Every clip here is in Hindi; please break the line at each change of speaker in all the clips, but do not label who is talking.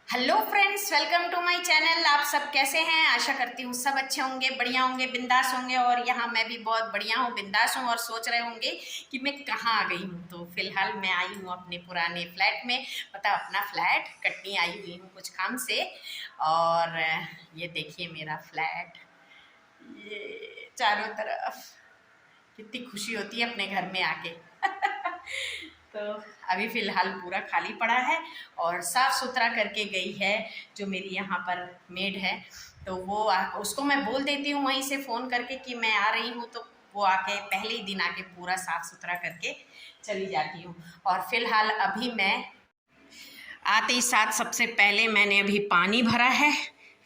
Hello friends, welcome to my channel. आप सब कैसे हैं? आशा करती हूँ सब अच्छे होंगे, बढ़िया होंगे, बिंदास होंगे। और यहाँ मैं भी बहुत बढ़िया हूँ, बिंदास हूँ। और सोच रहे होंगे कि मैं कहाँ आ गई हूँ। तो फिलहाल मैं आई हूँ अपने पुराने फ्लैट में। पता, अपना फ्लैट कटनी आई हुई हूँ कुछ काम से। और ये देखिए मेरा फ्लैट, ये चारों तरफ कितनी खुशी होती है अपने घर में आके। तो अभी फ़िलहाल पूरा खाली पड़ा है और साफ़ सुथरा करके गई है जो मेरी यहाँ पर मेड है। तो वो उसको मैं बोल देती हूँ वहीं से फ़ोन करके कि मैं आ रही हूँ, तो वो आके पहले ही दिन आके पूरा साफ़ सुथरा करके चली जाती हूँ। और फ़िलहाल अभी मैं आते ही साथ सबसे पहले मैंने अभी पानी भरा है,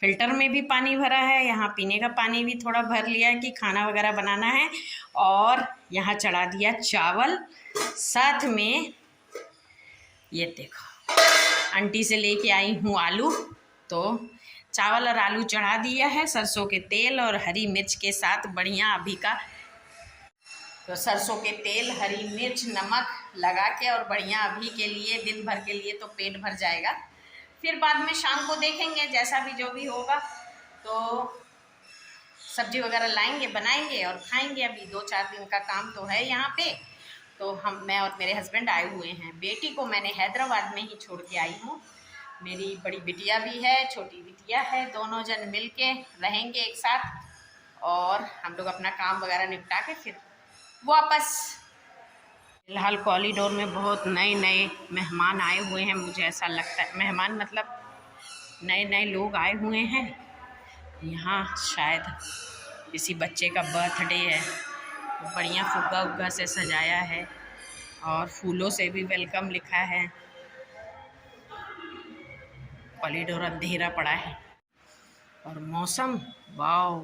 फ़िल्टर में भी पानी भरा है, यहाँ पीने का पानी भी थोड़ा भर लिया है कि खाना वगैरह बनाना है। और यहाँ चढ़ा दिया चावल, साथ में ये देखो आंटी से लेके आई हूँ आलू। तो चावल और आलू चढ़ा दिया है सरसों के तेल और हरी मिर्च के साथ बढ़िया अभी का। तो सरसों के तेल, हरी मिर्च, नमक लगा के और बढ़िया अभी के लिए, दिन भर के लिए तो पेट भर जाएगा। फिर बाद में शाम को देखेंगे जैसा भी जो भी होगा। तो सब्जी वगैरह लाएंगे, बनाएंगे और खाएंगे। अभी 2-4 दिन का काम तो है यहाँ पे। तो मैं और मेरे हस्बैंड आए हुए हैं। बेटी को मैंने हैदराबाद में ही छोड़ के आई हूँ। मेरी बड़ी बिटिया भी है, छोटी बिटिया है, दोनों जन मिल के रहेंगे एक साथ। और हम लोग अपना काम वगैरह निपटा के फिर वापस। फिलहाल कॉरिडोर में बहुत नए नए मेहमान आए हुए हैं। मुझे ऐसा लगता है, मेहमान मतलब नए नए लोग आए हुए हैं। यहाँ शायद किसी बच्चे का बर्थडे है। तो बढ़िया फुग्गा उग्गा से सजाया है और फूलों से भी वेलकम लिखा है। कॉरिडोर अंधेरा पड़ा है और मौसम, वाओ,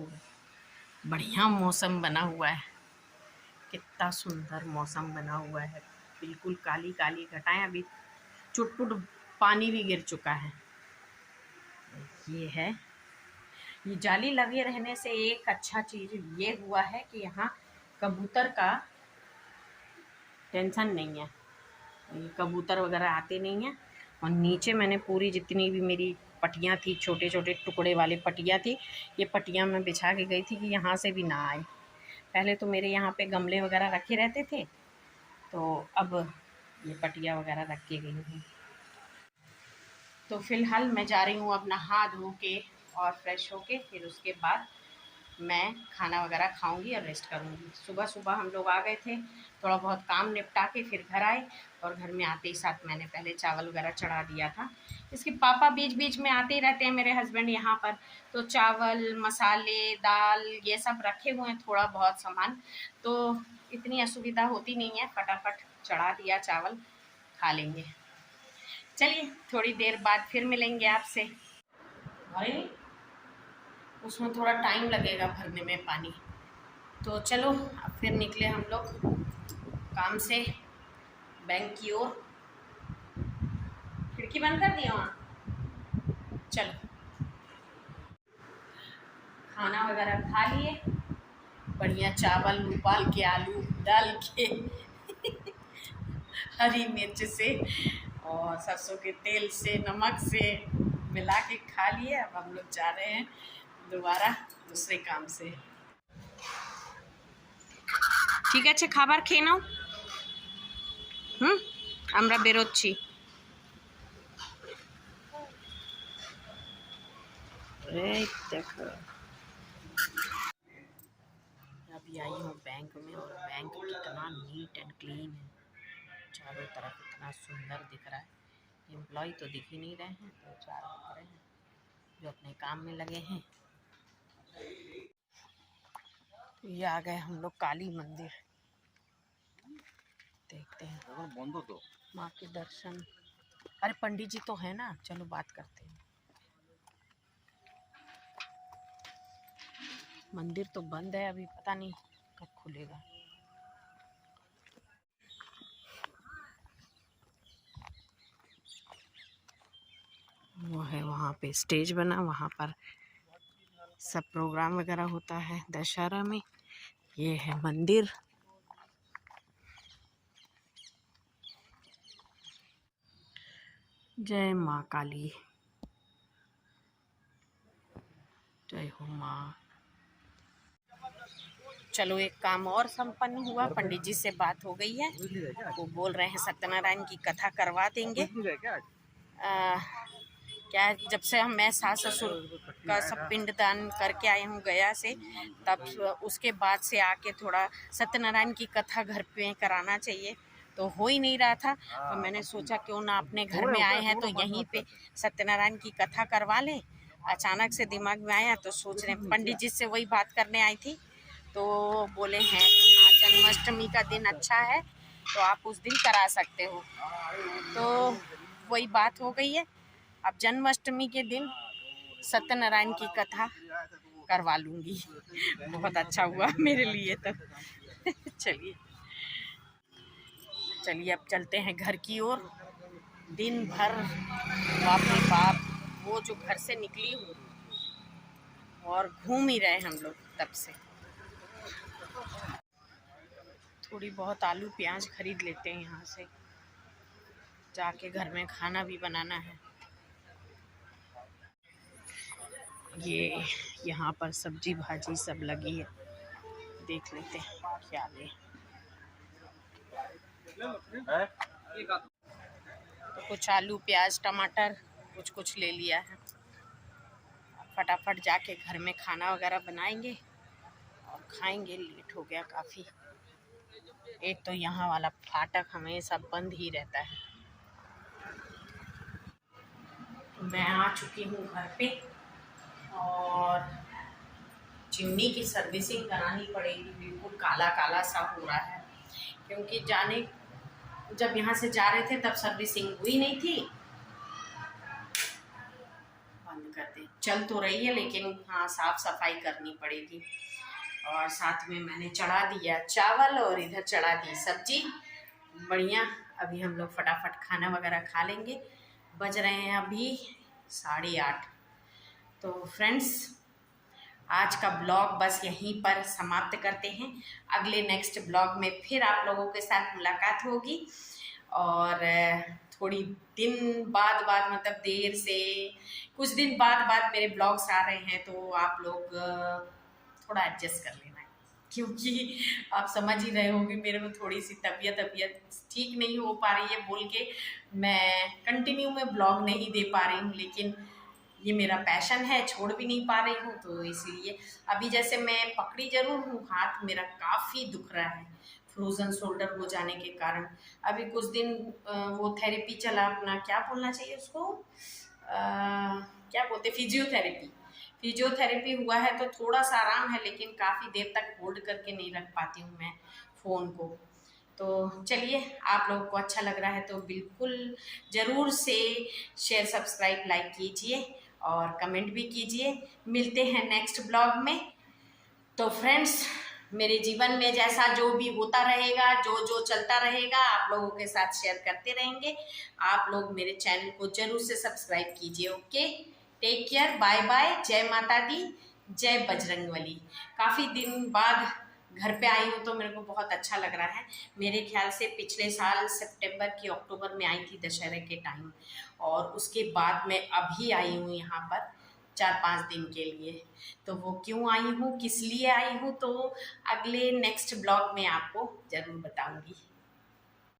बढ़िया मौसम बना हुआ है। कितना सुंदर मौसम बना हुआ है। बिल्कुल काली काली घटाएं, अभी चुटपुट पानी भी गिर चुका है। ये है, ये जाली लगे रहने से एक अच्छा चीज़ ये हुआ है कि यहाँ कबूतर का टेंशन नहीं है। ये कबूतर वगैरह आते नहीं हैं। और नीचे मैंने पूरी जितनी भी मेरी पट्टियाँ थी, छोटे छोटे टुकड़े वाले पट्टियाँ थी, ये पट्टियाँ मैं बिछा के गई थी कि यहाँ से भी ना आए। पहले तो मेरे यहाँ पे गमले वगैरह रखे रहते थे, तो अब ये पट्टियाँ वगैरह रख के गई हूँ। तो फ़िलहाल मैं जा रही हूँ अब नहा धो के और फ्रेश होके, फिर उसके बाद मैं खाना वगैरह खाऊंगी और रेस्ट करूंगी। सुबह सुबह हम लोग आ गए थे, थोड़ा बहुत काम निपटा के फिर घर आए। और घर में आते ही साथ मैंने पहले चावल वगैरह चढ़ा दिया था। इसके पापा बीच बीच में आते ही रहते हैं मेरे हस्बैंड यहाँ पर। तो चावल, मसाले, दाल, ये सब रखे हुए हैं, थोड़ा बहुत सामान। तो इतनी असुविधा होती नहीं है, फटाफट चढ़ा दिया चावल, खा लेंगे। चलिए थोड़ी देर बाद फिर मिलेंगे आपसे। भाई उसमें थोड़ा टाइम लगेगा भरने में पानी। तो चलो अब फिर निकले हम लोग काम से बैंक की ओर। खिड़की बंद कर दिया वहाँ। चलो खाना वगैरह खा लिए, बढ़िया चावल उबाल के, आलू डाल के, हरी मिर्च से और सरसों के तेल से, नमक से मिला के खा लिए। अब हम लोग जा रहे हैं दोबारा दूसरे काम से। ঠিক আছে, খাবার খেয়ে নাও। আমরা বেরোচ্ছি। এই দেখো, अभी आई हूँ बैंक में और बैंक कितना नीट एंड क्लीन है। चारों तरफ इतना सुंदर दिख रहा है। एम्प्लॉय तो दिख ही नहीं रहे हैं, तो 4 दिख रहे हैं जो अपने काम में लगे हैं। तो ये आ गए हम लोग काली मंदिर। देखते हैं बंद तो माँ के दर्शन। अरे पंडित जी तो है ना, चलो बात करते हैं। मंदिर तो बंद है अभी, पता नहीं कब खुलेगा। वो है वहाँ पे स्टेज बना, वहाँ पर सब प्रोग्राम वगैरह होता है दशहरा में। ये है मंदिर। जय माँ काली। जय हो माँ। चलो एक काम और संपन्न हुआ, पंडित जी से बात हो गई है, वो बोल रहे हैं सत्यनारायण की कथा करवा देंगे। क्या है, जब से मैं सास ससुर का सब पिंडदान करके आई हूँ गया से, तब उसके बाद से आके थोड़ा सत्यनारायण की कथा घर पे कराना चाहिए, तो हो ही नहीं रहा था। तो मैंने सोचा क्यों ना अपने घर में आए हैं तो यहीं पे सत्यनारायण की कथा करवा लें। अचानक से दिमाग में आया तो सोच रहे, पंडित जी से वही बात करने आई थी, तो बोले हैं कि हाँ जन्माष्टमी का दिन अच्छा है तो आप उस दिन करा सकते हो। तो वही बात हो गई है, अब जन्माष्टमी के दिन सत्यनारायण की कथा करवा लूँगी। बहुत अच्छा हुआ मेरे लिए तो। चलिए चलिए अब चलते हैं घर की ओर। दिन भर बाप रे बाप, वो जो घर से निकली हूँ और घूम ही रहे हम लोग तब से। थोड़ी बहुत आलू प्याज खरीद लेते हैं यहाँ से, जाके घर में खाना भी बनाना है। ये यहाँ पर सब्जी भाजी सब लगी है, देख लेते हैं क्या ले। तो कुछ आलू प्याज टमाटर कुछ ले लिया है। फटाफट जाके घर में खाना वगैरह बनाएंगे और खाएंगे, लेट हो गया काफ़ी। एक तो यहाँ वाला फाटक हमेशा बंद ही रहता है। मैं आ चुकी हूँ घर पे और चिमनी की सर्विसिंग करानी पड़ेगी। बिल्कुल काला काला सा हो रहा है, क्योंकि जब यहाँ से जा रहे थे तब सर्विसिंग हुई नहीं थी। बंद कर दे, चल तो रही है लेकिन हाँ साफ सफाई करनी पड़ेगी। और साथ में मैंने चढ़ा दिया चावल और इधर चढ़ा दी सब्जी। बढ़िया, अभी हम लोग फटाफट खाना वगैरह खा लेंगे। बज रहे हैं अभी 8:30। तो फ्रेंड्स आज का ब्लॉग बस यहीं पर समाप्त करते हैं। अगले नेक्स्ट ब्लॉग में फिर आप लोगों के साथ मुलाकात होगी। और थोड़ी दिन बाद मतलब देर से कुछ दिन बाद मेरे ब्लॉग्स आ रहे हैं, तो आप लोग थोड़ा एडजस्ट कर लेना, क्योंकि आप समझ ही रहे होंगे मेरे में थोड़ी सी तबीयत ठीक नहीं हो पा रही है बोल के मैं कंटिन्यू में ब्लॉग नहीं दे पा रही हूँ। लेकिन ये मेरा पैशन है, छोड़ भी नहीं पा रही हूँ, तो इसलिए अभी जैसे मैं पकड़ी जरूर हूँ, हाथ मेरा काफ़ी दुख रहा है फ्रोज़न शोल्डर हो जाने के कारण। अभी कुछ दिन वो थेरेपी चला, अपना क्या बोलना चाहिए उसको, क्या बोलते, फिजियोथेरेपी हुआ है, तो थोड़ा सा आराम है, लेकिन काफ़ी देर तक होल्ड करके नहीं रख पाती हूँ मैं फ़ोन को। तो चलिए, आप लोगों को अच्छा लग रहा है तो बिल्कुल ज़रूर से शेयर सब्सक्राइब लाइक कीजिए और कमेंट भी कीजिए। मिलते हैं नेक्स्ट ब्लॉग में। तो फ्रेंड्स मेरे जीवन में जैसा जो भी होता रहेगा, जो चलता रहेगा, आप लोगों के साथ शेयर करते रहेंगे। आप लोग मेरे चैनल को जरूर से सब्सक्राइब कीजिए। Okay, take care, bye bye, जय माता दी, जय बजरंगबली। काफ़ी दिन बाद घर पे आई हूँ तो मेरे को बहुत अच्छा लग रहा है। मेरे ख्याल से पिछले साल सितंबर की अक्टूबर में आई थी दशहरे के टाइम, और उसके बाद मैं अभी आई हूँ यहाँ पर 4-5 दिन के लिए। तो वो क्यों आई हूँ, किस लिए आई हूँ, तो अगले नेक्स्ट ब्लॉग में आपको ज़रूर बताऊँगी।